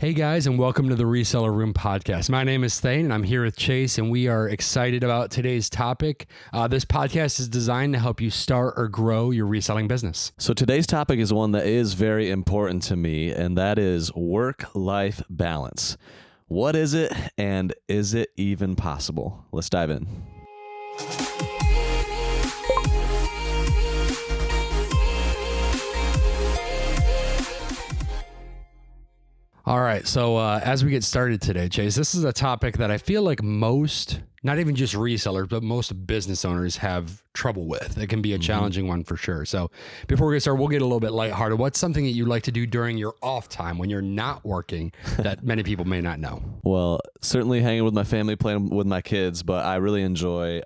Hey guys, and welcome to the Reseller Room podcast. My name is Thayne, and I'm here with Chase, and we are excited about today's topic. This podcast is designed to help you start or grow your reselling business. So today's topic is one that is very important to me, and that is work-life balance. What is it, and is it even possible? Let's dive in. All right, so as we get started today, Chase, this is a topic that I feel like most, not even just resellers, but most business owners have trouble with. It can be a challenging one for sure. So before we get started, we'll get a little bit lighthearted. What's something that you like to do during your off time when you're not working that many people may not know? Well, certainly hanging with my family, playing with my kids, but I really enjoy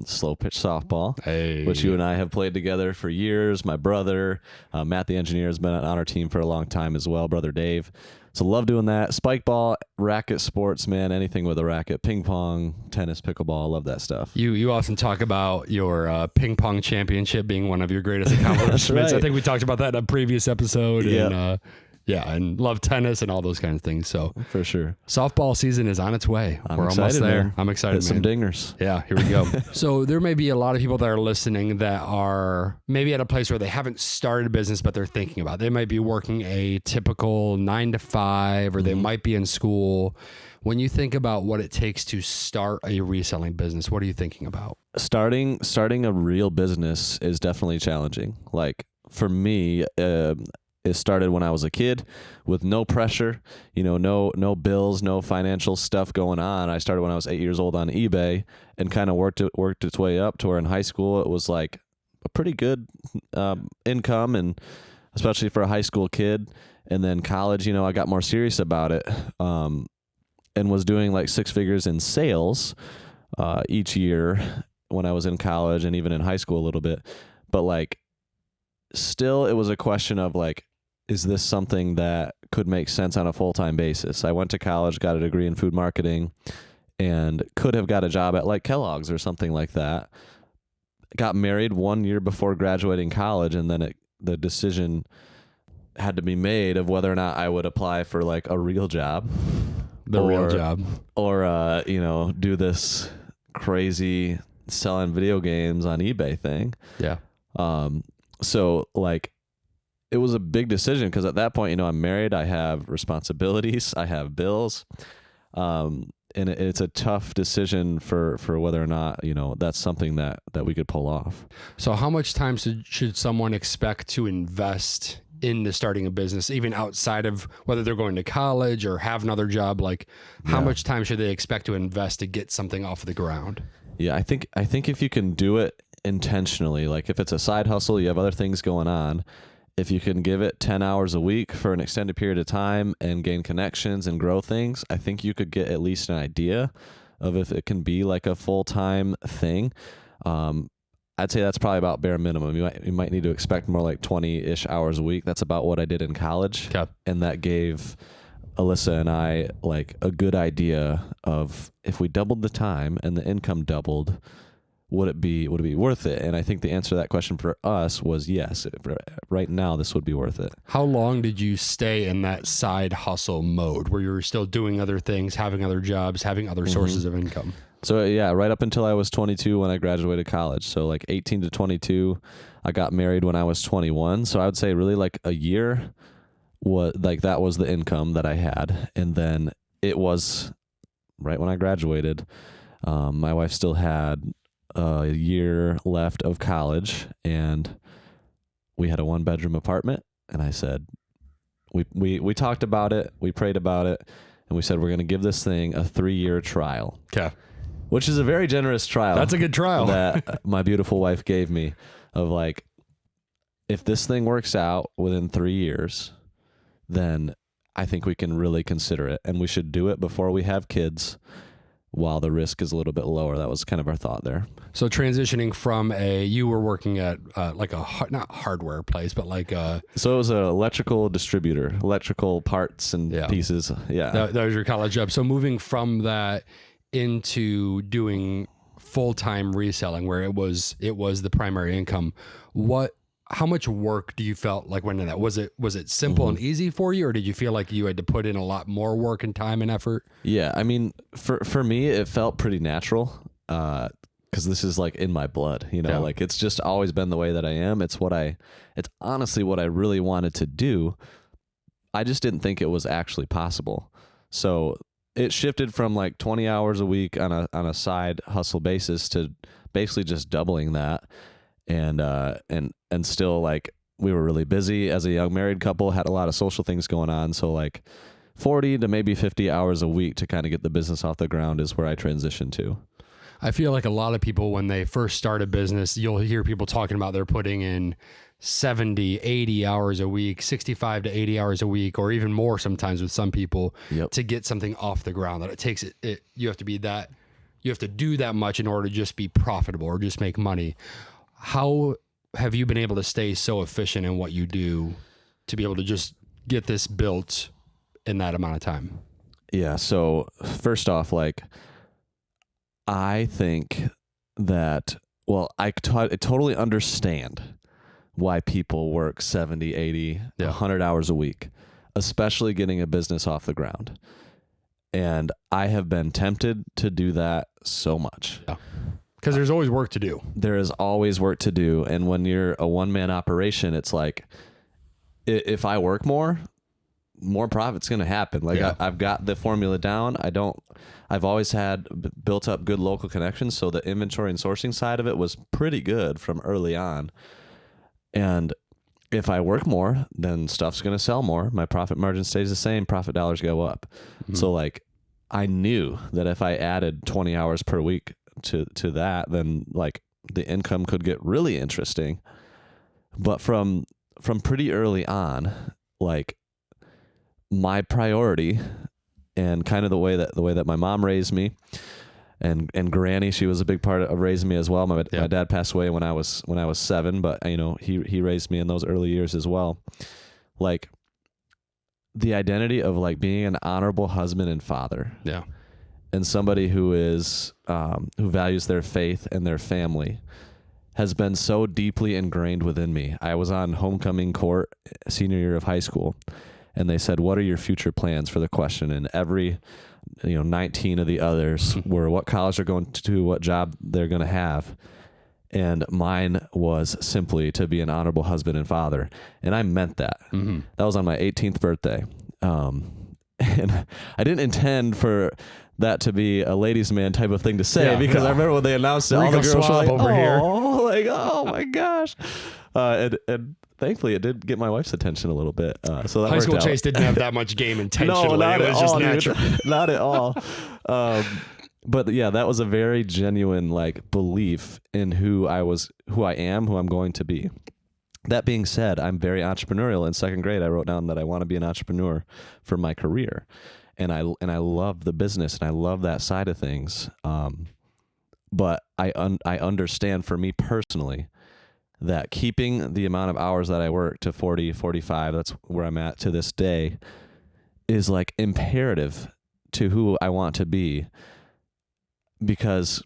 slow pitch softball, which you and I have played together for years. My brother, Matt the engineer, has been on our team for a long time as well, brother Dave. So love doing that. Spike ball, racket sports, man, anything with a racket, ping pong, tennis, pickleball, love that stuff. You often talk about your ping pong championship being one of your greatest accomplishments. Right. I think we talked about that in a previous episode. Yep. And love tennis and all those kinds of things. So for sure. Softball season is on its way. We're almost there. Man. I'm excited, Hit some dingers. Yeah, here we go. So there may be a lot of people that are listening that are maybe at a place where they haven't started a business, but they're thinking about it. They might be working a typical 9 to 5, or they might be in school. When you think about what it takes to start a reselling business, what are you thinking about? Starting a real business is definitely challenging. Like for me, it started when I was a kid with no pressure, no bills, no financial stuff going on. I started when I was 8 years old on eBay and kind of worked its way up to where in high school it was like a pretty good income, and especially for a high school kid. And then college, I got more serious about it and was doing like 6 figures in sales each year when I was in college and even in high school a little bit. But like still it was a question of like, is this something that could make sense on a full-time basis? I went to college, got a degree in food marketing, and could have got a job at like Kellogg's or something like that. Got married 1 year before graduating college, and then the decision had to be made of whether or not I would apply for like a real job. Or do this crazy selling video games on eBay thing. Yeah. So like, it was a big decision because at that point, I'm married, I have responsibilities, I have bills, and it's a tough decision for whether or not, that's something that we could pull off. So how much time should someone expect to invest into starting a business, even outside of whether they're going to college or have another job? Like how much time should they expect to invest to get something off the ground? Yeah, I think if you can do it intentionally, like if it's a side hustle, you have other things going on, if you can give it 10 hours a week for an extended period of time and gain connections and grow things, I think you could get at least an idea of if it can be like a full-time thing. I'd say that's probably about bare minimum. You might need to expect more like 20-ish hours a week. That's about what I did in college. Okay. And that gave Alyssa and I like a good idea of if we doubled the time and the income doubled, would it be worth it? And I think the answer to that question for us was yes. Right now, this would be worth it. How long did you stay in that side hustle mode where you were still doing other things, having other jobs, having other sources of income? So yeah, right up until I was 22 when I graduated college. So like 18 to 22, I got married when I was 21. So I would say really like a year that was the income that I had. And then it was right when I graduated, my wife still had a year left of college, and we had a 1-bedroom apartment. And I said, we talked about it, we prayed about it, and we said, we're going to give this thing a 3-year trial. Okay. Which is a very generous trial. That's a good trial. That my beautiful wife gave me of like, if this thing works out within 3 years, then I think we can really consider it. And we should do it before we have kids while the risk is a little bit lower. That was kind of our thought there. So transitioning from you were working at like not hardware place, but like so it was an electrical distributor, electrical parts and pieces. Yeah. That was your college job. So moving from that into doing full-time reselling where it was the primary income, how much work do you felt like went into that? Was it simple and easy for you, or did you feel like you had to put in a lot more work and time and effort? Yeah. I mean, for me, it felt pretty natural. Cause this is like in my blood, like it's just always been the way that I am. It's honestly what I really wanted to do. I just didn't think it was actually possible. So it shifted from like 20 hours a week on a side hustle basis to basically just doubling that. And still, like, we were really busy as a young married couple, had a lot of social things going on. So like 40 to maybe 50 hours a week to kind of get the business off the ground is where I transitioned to. I feel like a lot of people, when they first start a business, you'll hear people talking about they're putting in 70, 80 hours a week, 65 to 80 hours a week, or even more sometimes with some people to get something off the ground. That it takes you have to do that much in order to just be profitable or just make money. How have you been able to stay so efficient in what you do to be able to just get this built in that amount of time? Yeah. So first off, like, I think that, I totally understand why people work 70, 80, 100 hours a week, especially getting a business off the ground. And I have been tempted to do that so much. Yeah. Because there's always work to do. There is always work to do. And when you're a one-man operation, it's like, if I work more profit's going to happen. Like I've got the formula down. I've always had built up good local connections. So the inventory and sourcing side of it was pretty good from early on. And if I work more, then stuff's going to sell more. My profit margin stays the same. Profit dollars go up. Mm-hmm. So like I knew that if I added 20 hours per week to that, then like the income could get really interesting. But from pretty early on, like my priority and kind of the way that my mom raised me and Granny, she was a big part of raising me as well. My dad passed away when I was 7, but he raised me in those early years as well. Like the identity of like being an honorable husband and father. Yeah. And somebody who is, who values their faith and their family has been so deeply ingrained within me. I was on homecoming court senior year of high school, and they said, "What are your future plans?" for the question. And every, 19 of the others were what college they're going to do, what job they're going to have. And mine was simply to be an honorable husband and father. And I meant that. Mm-hmm. That was on my 18th birthday. And I didn't intend for that to be a ladies' man type of thing to say, because I remember when they announced it, all the girls were like, over here. Like, oh my gosh. And thankfully it did get my wife's attention a little bit. So that high school out. Chase didn't have that much game intentionally. No, not it was at just all, natural. Not at all. But yeah, that was a very genuine like belief in who I am, who I'm going to be. That being said, I'm very entrepreneurial. In second grade, I wrote down that I want to be an entrepreneur for my career. And I love the business and I love that side of things. But I understand for me personally that keeping the amount of hours that I work to 40, 45, that's where I'm at to this day, is like imperative to who I want to be. Because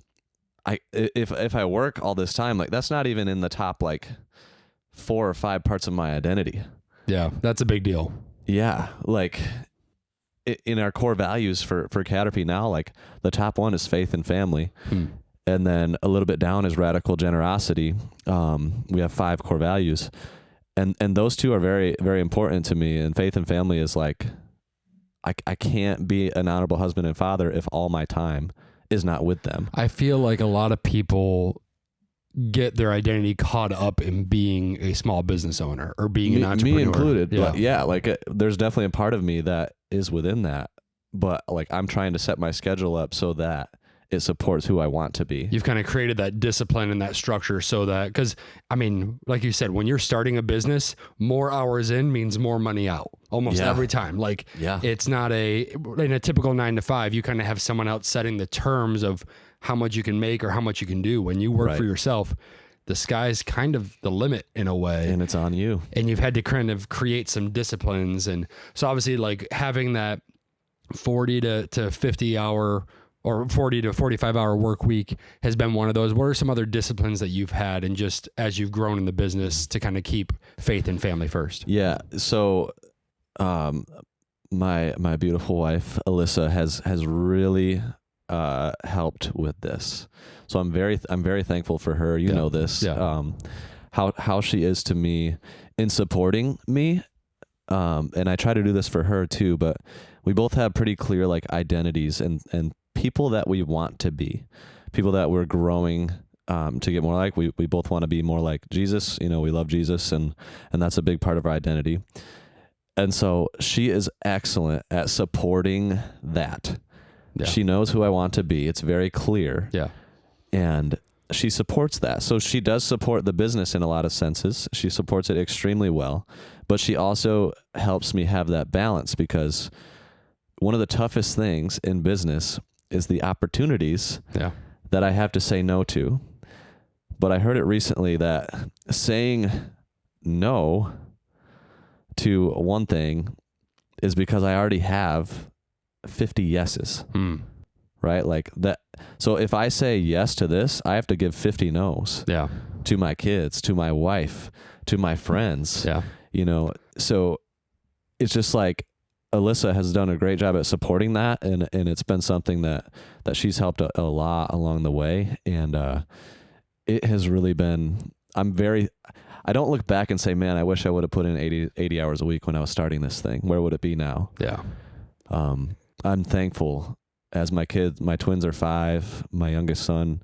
if I work all this time, like that's not even in the top like 4 or 5 parts of my identity. Yeah, that's a big deal. Yeah, like in our core values for Caterpie now, like the top one is faith and family. And then a little bit down is radical generosity. We have 5 core values. And those 2 are very, very important to me. And faith and family is like, I can't be an honorable husband and father if all my time is not with them. I feel like a lot of people get their identity caught up in being a small business owner or being an entrepreneur. Me included. Yeah. But yeah, like there's definitely a part of me that is within that. But like I'm trying to set my schedule up so that it supports who I want to be. You've kind of created that discipline and that structure so that, because I mean, like you said, when you're starting a business, more hours in means more money out almost every time. Like it's not in a typical 9 to 5, you kind of have someone else setting the terms of how much you can make or how much you can do. When you work for yourself, the sky's kind of the limit in a way. And it's on you. And you've had to kind of create some disciplines. And so obviously like having that 40 to 50 hour or 40 to 45 hour work week has been one of those. What are some other disciplines that you've had and just as you've grown in the business to kind of keep faith and family first? Yeah. So, my beautiful wife, Alyssa, has really, helped with this. So I'm very thankful for her. You know this, how she is to me in supporting me. And I try to do this for her too, but we both have pretty clear like identities and people that we want to be, people that we're growing to get more like. We both want to be more like Jesus. You know, we love Jesus, and that's a big part of our identity. And so she is excellent at supporting that. Yeah. She knows who I want to be. It's very clear. Yeah. And she supports that. So she does support the business in a lot of senses. She supports it extremely well, but she also helps me have that balance, because one of the toughest things in business is the opportunities that I have to say no to. But I heard it recently that saying no to one thing is because I already have 50 yeses, right? Like that. So if I say yes to this, I have to give 50 no's to my kids, to my wife, to my friends, you know? So it's just like Alyssa has done a great job at supporting that. And it's been something that she's helped a lot along the way. And, it has really been, I don't look back and say, man, I wish I would have put in 80 hours a week when I was starting this thing. Where would it be now? Yeah. I'm thankful as my twins are 5, my youngest son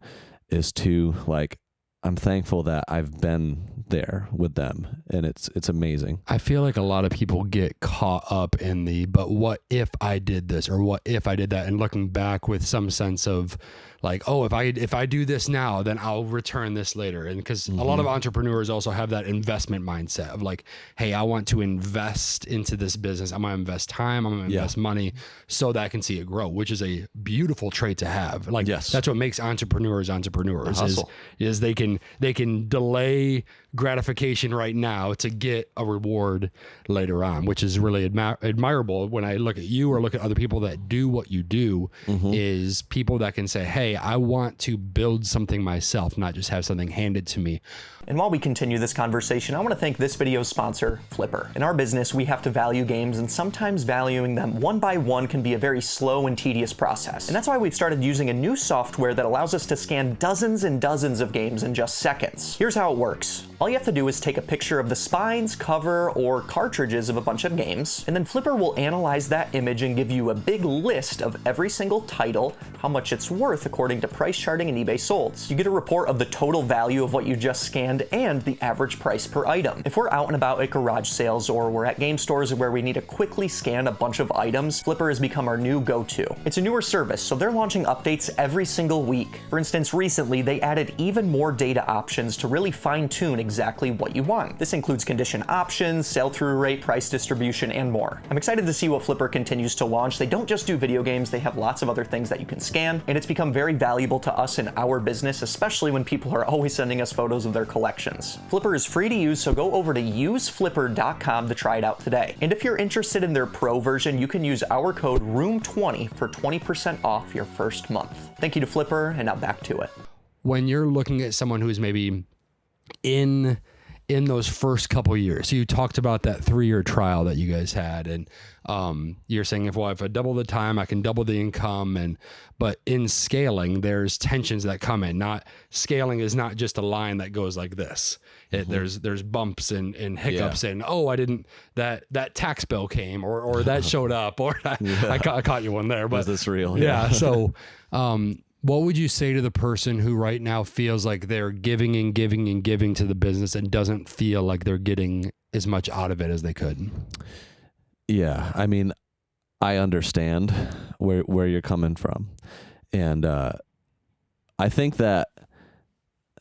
is 2. Like, I'm thankful that I've been there with them, and it's amazing. I feel like a lot of people get caught up in but what if I did this, or what if I did that? And looking back with some sense of like, oh, if I do this now, then I'll return this later. And because a lot of entrepreneurs also have that investment mindset of like, hey, I want to invest into this business. I'm going to invest time. I'm going to invest money so that I can see it grow, which is a beautiful trait to have. Like, that's what makes entrepreneurs is they can delay gratification right now to get a reward later on, which is really admirable. When I look at you or look at other people that do what you do, is people that can say, hey, I want to build something myself, not just have something handed to me. And while we continue this conversation, I want to thank this video's sponsor, Flipper. In our business, we have to value games, and sometimes valuing them one by one can be a very slow and tedious process. And that's why we've started using a new software that allows us to scan dozens and dozens of games in just seconds. Here's how it works. All you have to do is take a picture of the spines, cover, or cartridges of a bunch of games, and then Flipper will analyze that image and give you a big list of every single title, how much it's worth according to price charting and eBay solds. You get a report of the total value of what you just scanned and the average price per item. If we're out and about at garage sales, or we're at game stores where we need to quickly scan a bunch of items, Flipper has become our new go-to. It's a newer service, so they're launching updates every single week. For instance, recently they added even more data options to really fine-tune exactly what you want. This includes condition options, sell-through rate, price distribution, and more. I'm excited to see what Flipper continues to launch. They don't just do video games, they have lots of other things that you can scan, and it's become very valuable to us in our business, especially when people are always sending us photos of their collections. Flipper is free to use, so go over to useflipper.com to try it out today. And if you're interested in their pro version, you can use our code ROOM20 for 20% off your first month. Thank you to Flipper, and now back to it. When you're looking at someone who's maybe in those first couple of years, so you talked about that 3-year trial that you guys had, and you're saying if I double the time, I can double the income, but in scaling, there's tensions that come in. Scaling is not just a line that goes like this. There's bumps and hiccups, and I didn't that tax bill came or that showed up, or I caught you one there. But is this real? Yeah. So what would you say to the person who right now feels like they're giving and giving and giving to the business and doesn't feel like they're getting as much out of it as they could? Yeah, I mean, I understand where you're coming from. And I think that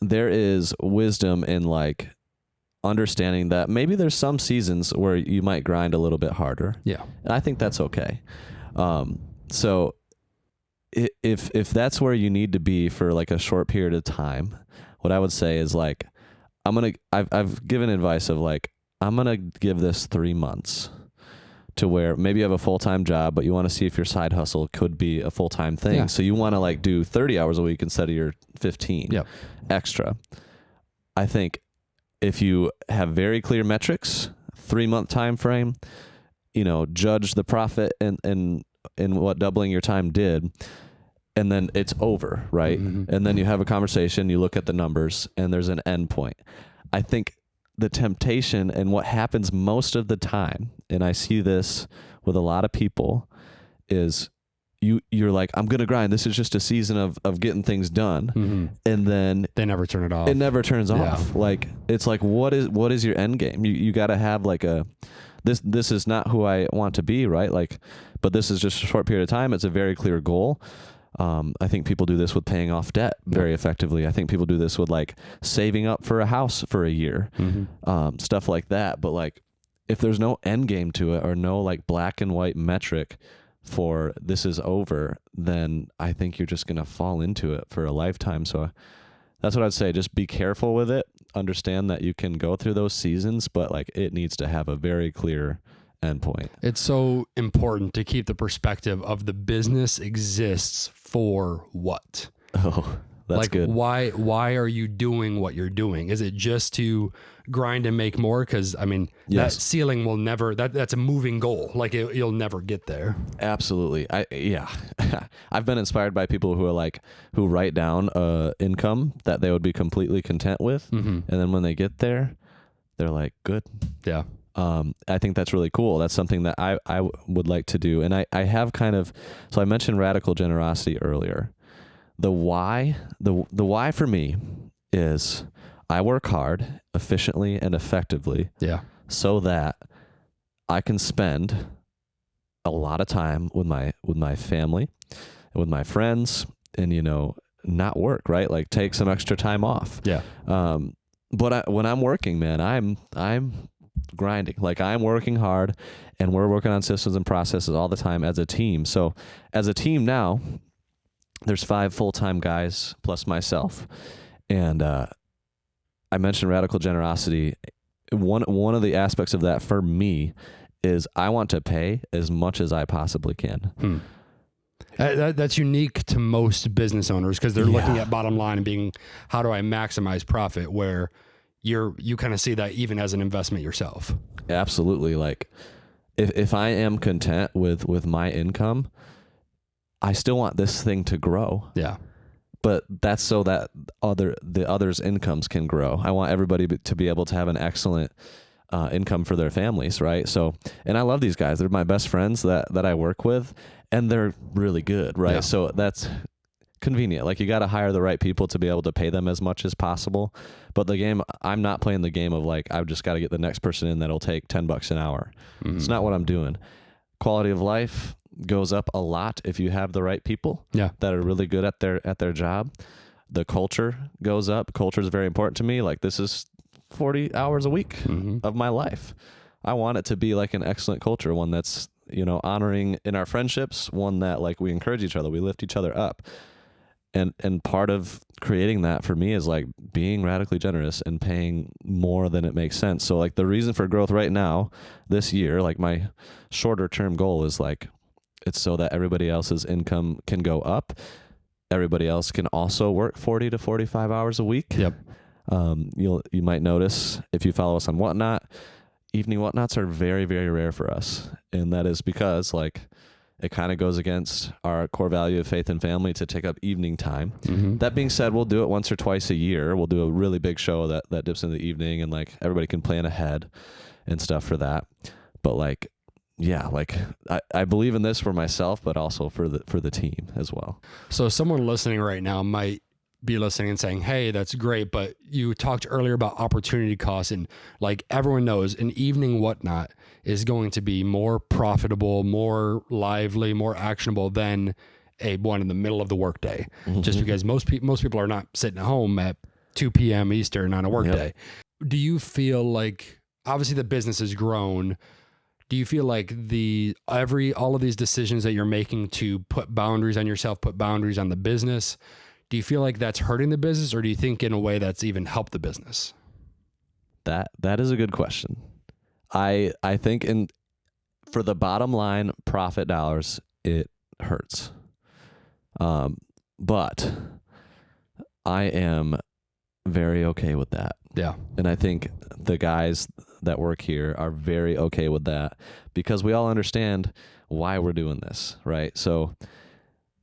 there is wisdom in like understanding that maybe there's some seasons where you might grind a little bit harder. Yeah. And I think that's okay. So if that's where you need to be for like a short period of time, what I would say is like, I've given advice of like, I'm going to give this 3 months to where maybe you have a full-time job, but you want to see if your side hustle could be a full-time thing. Yeah. So you want to like do 30 hours a week instead of your 15 Yep. extra. I think if you have very clear metrics, 3-month time frame, judge the profit and what doubling your time did, and then it's over, right? Mm-hmm. And then you have a conversation, you look at the numbers, and there's an end point. I think the temptation and what happens most of the time, and I see this with a lot of people, is you're like, I'm going to grind. This is just a season of getting things done. Mm-hmm. And then They never turn it off. it never turns Yeah. off. Like, it's like, what is your end game? You got to have like this is not who I want to be, right? Like, but this is just a short period of time. It's a very clear goal. I think people do this with paying off debt very effectively. I think people do this with like saving up for a house for a year, stuff like that. But like, if there's no end game to it or no like black and white metric for this is over, then I think you're just going to fall into it for a lifetime. So that's what I'd say. Just be careful with it. Understand that you can go through those seasons, but like it needs to have a very clear endpoint. It's so important to keep the perspective of the business exists for what? Oh, that's like, good. Why are you doing what you're doing? Is it just to grind and make more? Because I mean, Yes. that ceiling will never. That's a moving goal. Like you'll never get there. Absolutely. I've been inspired by people who write down income that they would be completely content with, and then when they get there, they're like, good. Yeah. I think that's really cool. That's something that I would like to do. And I have so I mentioned radical generosity earlier. The why for me is I work hard, efficiently and effectively, so that I can spend a lot of time with my family, with my friends, and not work, right? Like take some extra time off. Yeah. But when I'm working, man, I'm grinding. Like I'm working hard, and we're working on systems and processes all the time as a team. So as a team now, there's 5 full-time guys plus myself. And I mentioned radical generosity. One of the aspects of that for me is I want to pay as much as I possibly can. That's unique to most business owners because they're looking at bottom line and being, how do I maximize profit? Where you kind of see that even as an investment yourself. Absolutely. Like if I am content with my income, I still want this thing to grow. Yeah. But that's so that the others' incomes can grow. I want everybody to be able to have an excellent income for their families, right? So, and I love these guys. They're my best friends that I work with, and they're really good, right? Yeah. So that's convenient. Like you got to hire the right people to be able to pay them as much as possible. But I'm not playing the game of like, I've just got to get the next person in that'll take $10 an hour. It's not what I'm doing. Quality of life goes up a lot if you have the right people that are really good at their job. The culture goes up. Culture is very important to me. Like this is 40 hours a week of my life. I want it to be like an excellent culture, one that's, honoring in our friendships, one that like we encourage each other, we lift each other up. And part of creating that for me is like being radically generous and paying more than it makes sense. So like the reason for growth right now, this year, like my shorter term goal is like, it's so that everybody else's income can go up. Everybody else can also work 40 to 45 hours a week. Yep. You might notice if you follow us on Whatnot, evening Whatnots are very, very rare for us. And that is because like it kind of goes against our core value of faith and family to take up evening time. That being said, we'll do it once or twice a year. We'll do a really big show that dips into the evening, and like everybody can plan ahead and stuff for that. But like, yeah, like I believe in this for myself, but also for the team as well. So someone listening right now might be listening and saying, hey, that's great, but you talked earlier about opportunity costs, and like everyone knows, an evening Whatnot is going to be more profitable, more lively, more actionable than a one in the middle of the workday. Just because most people are not sitting at home at 2 p.m. Eastern on a workday. Do you feel like, obviously the business has grown, do you feel like all of these decisions that you're making to put boundaries on yourself, put boundaries on the business, do you feel like that's hurting the business, or do you think in a way that's even helped the business? That is a good question. I think for the bottom line profit dollars, it hurts. But I am very okay with that. Yeah. And I think the guys that work here are very okay with that because we all understand why we're doing this, right? So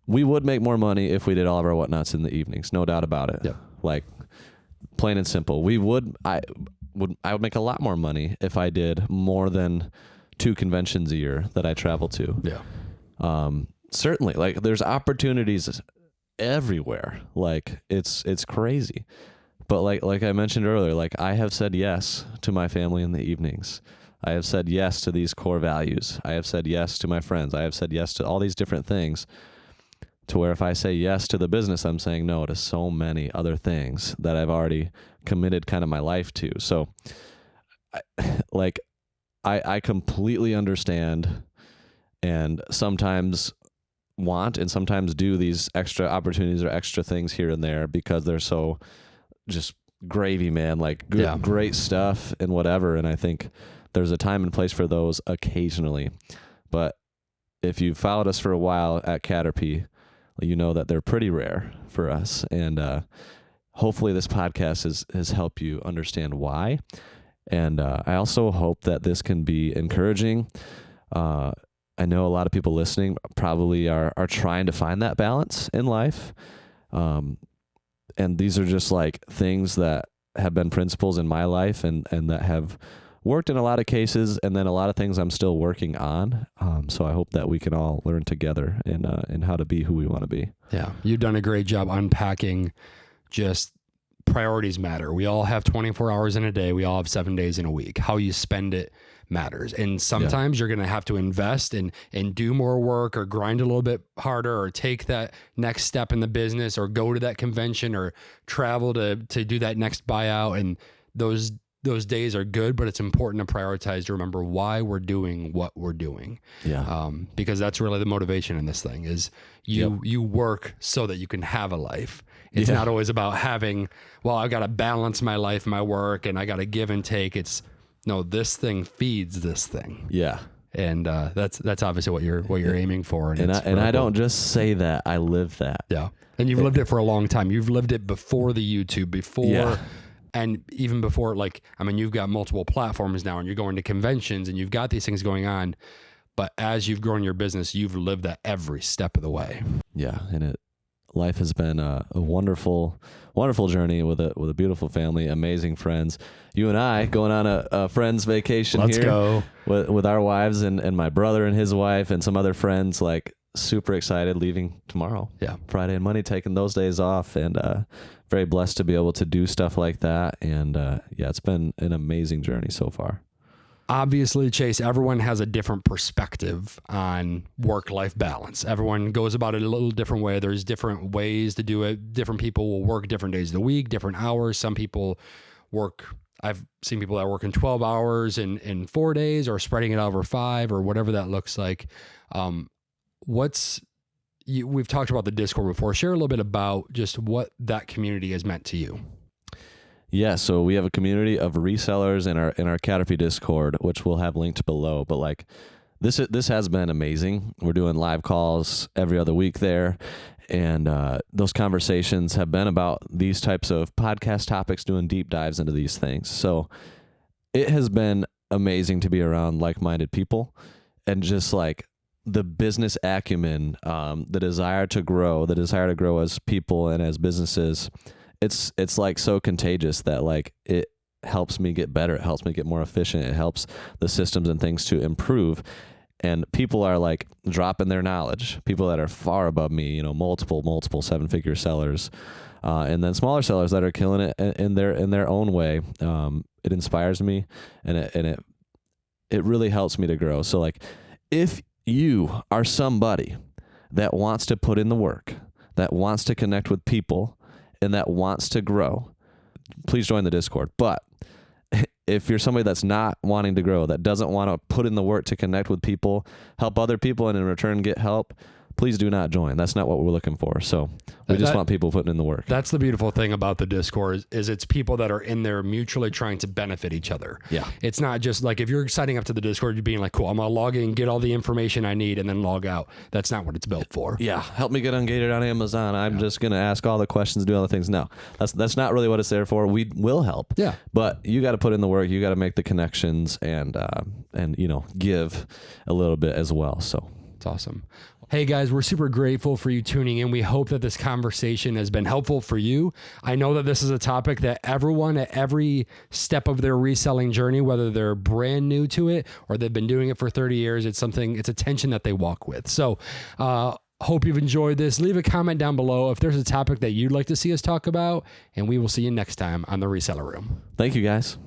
we would make more money if we did all of our whatnots in the evenings, no doubt about it. Yep. Like plain and simple. I would make a lot more money if I did more than 2 conventions a year that I travel to. Yeah. Certainly, like there's opportunities everywhere. Like it's crazy. But like I mentioned earlier, like I have said yes to my family in the evenings. I have said yes to these core values. I have said yes to my friends. I have said yes to all these different things, to where if I say yes to the business, I'm saying no to so many other things that I've already committed kind of my life to. So I completely understand and sometimes want and sometimes do these extra opportunities or extra things here and there because they're so just gravy, man, like good, great stuff and whatever. And I think there's a time and place for those occasionally. But if you've followed us for a while at Caterpie, you know that they're pretty rare for us. And hopefully this podcast has helped you understand why. And I also hope that this can be encouraging. I know a lot of people listening probably are trying to find that balance in life. And these are just like things that have been principles in my life and that have worked in a lot of cases, and then a lot of things I'm still working on. So I hope that we can all learn together in how to be who we want to be. Yeah. You've done a great job unpacking just priorities matter. We all have 24 hours in a day. We all have 7 days in a week. How you spend it matters. And sometimes you're going to have to invest and do more work or grind a little bit harder or take that next step in the business or go to that convention or travel to do that next buyout. And those days are good, but it's important to prioritize, to remember why we're doing what we're doing. Yeah. Because that's really the motivation in this thing is you work so that you can have a life. It's not always about having, well, I've got to balance my life, my work, and I got to give and take. It's no, this thing feeds this thing. Yeah. And that's obviously what you're aiming for. And I don't just say that, I live that. Yeah. And you've lived it for a long time. You've lived it before the YouTube, before and even before, like, I mean, you've got multiple platforms now and you're going to conventions and you've got these things going on. But as you've grown your business, you've lived that every step of the way. Yeah. And life has been a wonderful, wonderful journey with a beautiful family, amazing friends. You and I going on a friend's vacation. Let's here go. with our wives and my brother and his wife and some other friends, like super excited, leaving tomorrow. Yeah. Friday and Monday, taking those days off, and very blessed to be able to do stuff like that. And it's been an amazing journey so far. Obviously, Chase, everyone has a different perspective on work-life balance. Everyone goes about it a little different way. There's different ways to do it. Different people will work different days of the week, different hours. Some people I've seen people that work in 12 hours in 4 days or spreading it out over 5 or whatever that looks like. We've talked about the Discord before. Share a little bit about just what that community has meant to you. Yeah, so we have a community of resellers in our Caterpie Discord, which we'll have linked below. But like this has been amazing. We're doing live calls every other week there, and those conversations have been about these types of podcast topics, doing deep dives into these things. So it has been amazing to be around like-minded people and just like the business acumen, the desire to grow as people and as businesses. It's like so contagious that like it helps me get better. It helps me get more efficient. It helps the systems and things to improve. And people are like dropping their knowledge. People that are far above me, multiple 7-figure sellers, and then smaller sellers that are killing it in their own way. It inspires me, and it really helps me to grow. So like, if you are somebody that wants to put in the work, that wants to connect with people, and that wants to grow, please join the Discord. But if you're somebody that's not wanting to grow, that doesn't want to put in the work to connect with people, help other people, and in return get help, please do not join. That's not what we're looking for. So we just want people putting in the work. That's the beautiful thing about the Discord is it's people that are in there mutually trying to benefit each other. Yeah. It's not just like if you're signing up to the Discord, you're being like, cool, I'm going to log in, get all the information I need, and then log out. That's not what it's built for. Yeah. Help me get ungated on Amazon. I'm just going to ask all the questions, do all the things. No, that's not really what it's there for. We will help. Yeah. But you got to put in the work. You got to make the connections and give a little bit as well. So it's awesome. Hey guys, we're super grateful for you tuning in. We hope that this conversation has been helpful for you. I know that this is a topic that everyone at every step of their reselling journey, whether they're brand new to it or they've been doing it for 30 years, it's a tension that they walk with. So, hope you've enjoyed this. Leave a comment down below if there's a topic that you'd like to see us talk about, and we will see you next time on the Reseller Room. thank you guys.